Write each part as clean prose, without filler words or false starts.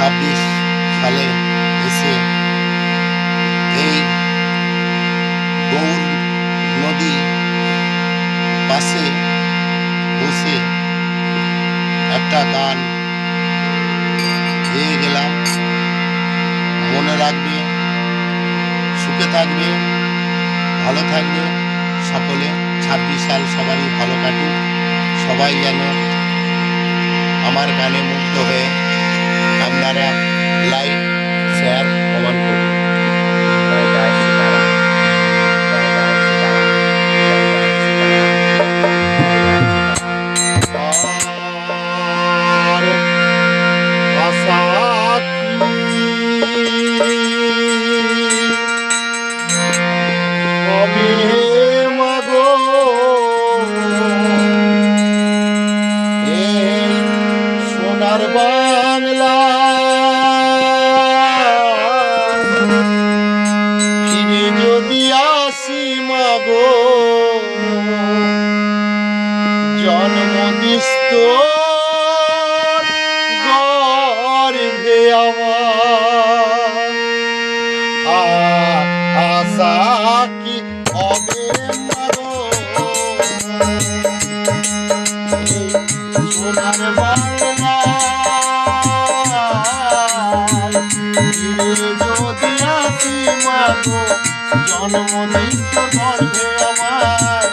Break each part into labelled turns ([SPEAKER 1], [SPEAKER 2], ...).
[SPEAKER 1] 2026 সালে এসে এই গৌর নদী পাশে বসে একটা গান গেয়ে গেলাম। মনে রাখবে, সুখে থাকবে, ভালো থাকবে সকলে। 26 সাল সবারই ভালো কাটুক। সবাই যেন আমার গানে মুগ্ধ হয়ে আপনারা লাইক, শেয়ার, কমেন্ট করুন। সোনার বাংলা ফিরে যদি আসি মাগো, জন্মদিস্ত গর্ভে আমার আশা কি হবে মাগো, সোনার বাংলা যদি আসি মাগো, জন্মদিস্ত গর্ভে আমার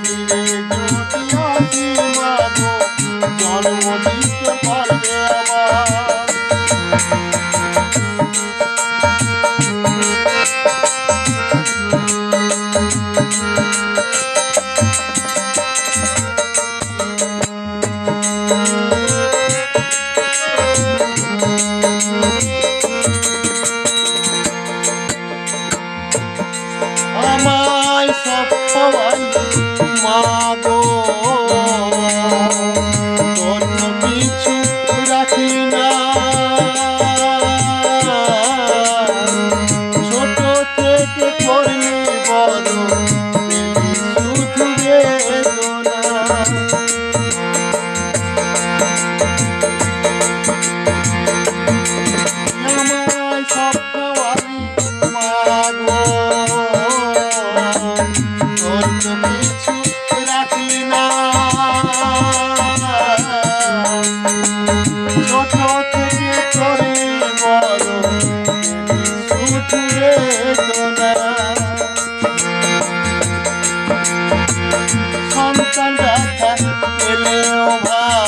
[SPEAKER 1] ফিরে যদি আসি মাগো, জন্মদিস্ত গর্ভে আমার। আমায় সব খাওয়াই মাগো, অন্য কিছু রাখি না। ছোট থেকে করলি বড় শুধু বেদনা। আমায় সব খাওয়াই মাগো, অন্য কিছু রাখি না। ছোট থেকে করে বড় শুধু বেদনা। সন্তান দেখা পেলেও ভাই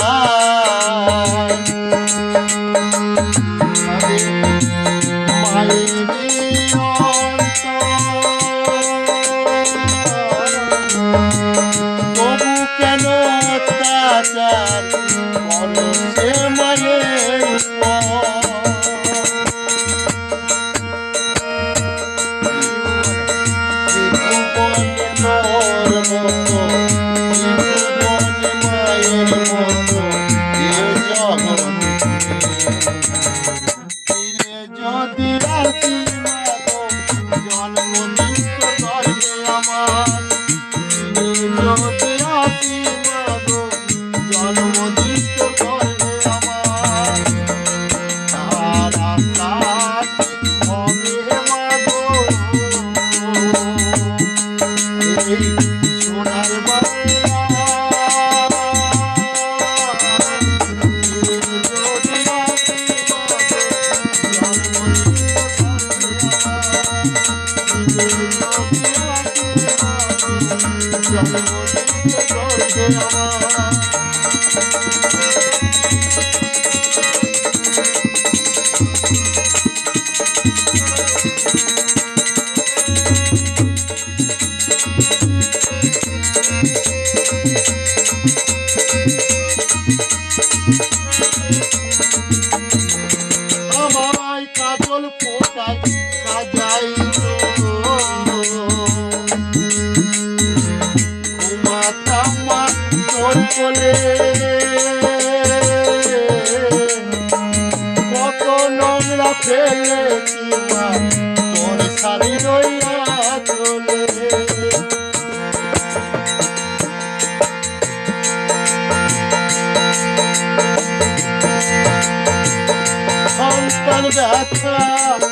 [SPEAKER 1] মায়ের তবু কেন অত্যাচার করো সে মায়ের মায়ের মতো ফিরে যদি আসি মাগো, জন্মদিস্ত গর্ভে আমার ফিরে যদি আসি মাগো, জন্মদিস্ত গর্ভে আমার আর আশা হবে মাগো, এই সোনার বাংলা যদি আসি মাগো, জন্মদিস্ত গর্ভে আমার। আমায় কাজল ফোটায় সাজাই ঘুমাতাম মা তোর কোলে, কত নোংরা ফেলেছি মা তোর শাড়ি রইয়া চলে। প্রাণ ব্যথা